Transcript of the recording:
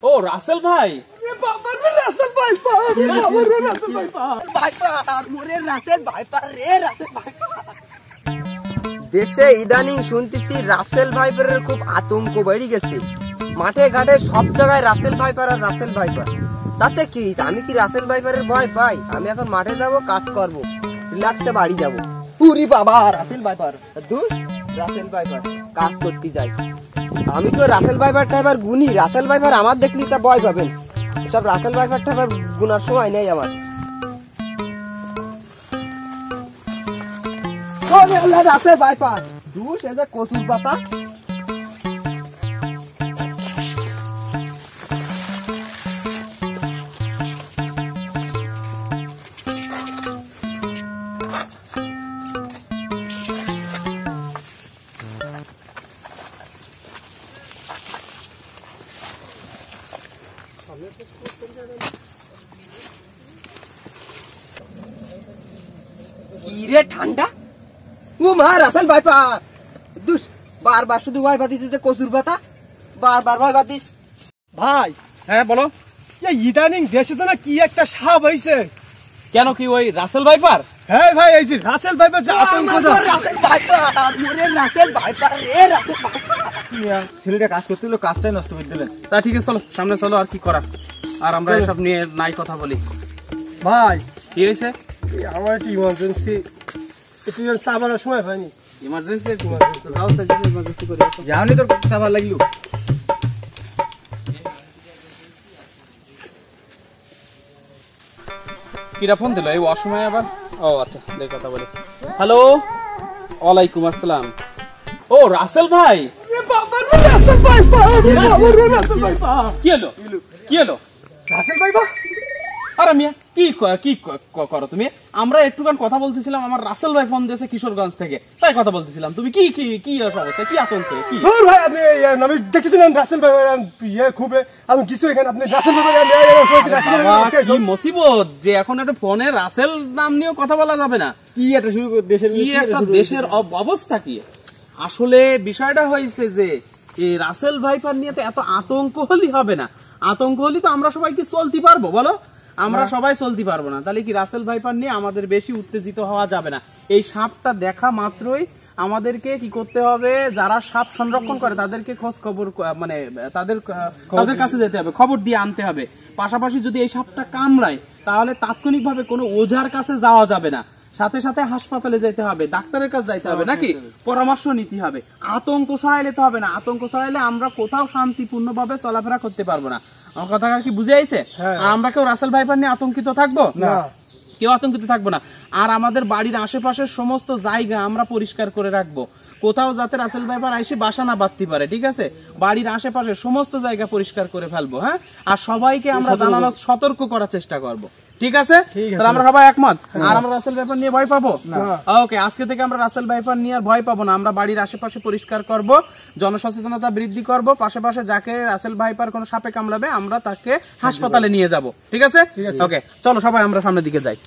ও রাসেল ভাই, দেশে ইদানিং শুনতেছি রাসেল ভাইপারের খুব আতঙ্ক বেড়ে গেছে। মাঠে ঘাটে সব জায়গায় রাসেল ভাইপার আর রাসেল ভাইপার। তাতে কি আমি কি রাসেল ভাইপারের ভয় পাই? আমি এখন মাঠে যাব, কাজ করব, রিল্যাক্সে বাড়ি যাব। পুরি বাবা রাসেল ভাইপার, দূর রাসেল ভাইপার কাজ করতে যাই। আমি তো রাসেল ভাইপার টাইপার গুনি। রাসেল ভাইপার আমার দেখলি তা ভয় পাবেন। সব রাসেল ভাইপার টাইপার গুনার সময় নেই আমার। রাসেল ভাইপার দূর সে যে কচুর পাতা। কিরে ঠান্ডা, ও মা রাসেল ভাইপার দুস বারবার শুধু ভয় পাতিস যে কচুর পাতা, বারবার ভয় পাতিস। ভাই হ্যাঁ বলো, ইদানিং দেশে না কি একটা সাপ হয়েছে। কেন কি ওই রাসেল ভাইপার? হ্যাঁ ভাই এই যে রাসেল ভাইপার যে আতঙ্ক। ছেলেটা কাজ করতে হলো, কাজটাই নষ্ট করে দিলেন। তা ঠিক আছে, চলো সামনে চলো, আর কি করা। আর আমরা এসব নিয়ে নাই কথা বলি। ভাই কি হয়েছে? আমার একটা ইমার্জেন্সি, একটু চাবানোর সময় হয়নি। ইমার্জেন্সি করে জানি তোর চাবার লাগলো। কিরা ফোন দিল এই অসময়ে আবার? ও আচ্ছা, দেখ কথা বলি। হ্যালো, ওয়ালাইকুম আসসালাম। ও রাসেল ভাই, কি হলো কি হলো? রাসেল ভাইপার আরে মিয়া কি করো তুমি? আমরা একটুখান কথা বলতেছিলাম, আমার রাসেল ভাই ফোন দিয়েছে কিশোরগঞ্জ থেকে, তাই কথা বলতেছিলাম। তুমি কি কি কি অবস্থা, কি আতঙ্কে কি? ভাই আপনি আমি দেখেছিলেন রাসেল ভাইপার খুব আমি কিছু এখানে আপনি রাসেল ভাইপার কি মুসিবত যে এখন একটা ফোনে রাসেল নাম নিয়েও কথা বলা যাবে না। কি একটা শুরু দেশের কি একটা দেশের অবস্থা কি? আসলে বিষয়টা হয়েছে যে এই রাসেল ভাইপার নিয়ে তো এত আতঙ্ক হলেই হবে না। আতঙ্ক হলেই তো আমরা সবাই কি চলতে পারবো বলো? আমরা সবাই চলতে পারবো না। তাহলে কি রাসেল ভাইপার নিয়ে আমাদের বেশি উত্তেজিত হওয়া যাবে না। এই সাপটা দেখা মাত্রই আমাদেরকে কি করতে হবে, যারা সাপ সংরক্ষণ করে তাদেরকে খোঁজ খবর মানে তাদের কাছে যেতে হবে, খবর দিয়ে আনতে হবে। পাশাপাশি যদি এই সাপটা কামড়ায় তাহলে তাৎক্ষণিকভাবে কোনো ওঝার কাছে যাওয়া যাবে না, সাথে সাথে হাসপাতালে যেতে হবে, ডাক্তারের কাছে যাইতে হবে, নাকি পরামর্শ নিতে হবে। আতঙ্ক ছড়াইলে তো হবে না। আতঙ্ক ছড়াইলে আমরা কোথাও শান্তিপূর্ণ ভাবে চলাফেরা করতে পারবো না। আমার কথা কি বুঝে আইছে? আর আমরা কেউ রাসেল ভাইপার নিয়ে আতঙ্কিত থাকবো না, কেউ আতঙ্কিত থাকবো না। আর আমাদের বাড়ির আশেপাশের সমস্ত জায়গা আমরা পরিষ্কার করে রাখবো, কোথাও যাতে রাসেল ভাইপার এসে বাসা না বাঁধতে পারে। ঠিক আছে, বাড়ির আশেপাশে সমস্ত জায়গা পরিষ্কার করে ফেলবো। হ্যাঁ, আর সবাইকে আমরা জানানোর সতর্ক করার চেষ্টা করবো। ঠিক আছে, তাহলে আমরা সবাই একমত। আর আমরা রাসেল ভাইপার নিয়ে ভয় পাবো না। ওকে, আজকে থেকে আমরা রাসেল ভাইপার নিয়ে আর ভয় পাবো না। আমরা বাড়ির আশেপাশে পরিষ্কার করব, জনসচেতনতা বৃদ্ধি করব, পাশাপাশি যাকে রাসেল ভাইপার কোনো সাপে কামড়াবে আমরা তাকে হাসপাতালে নিয়ে যাব। ঠিক আছে, ওকে চলো সবাই আমরা সামনের দিকে যাই।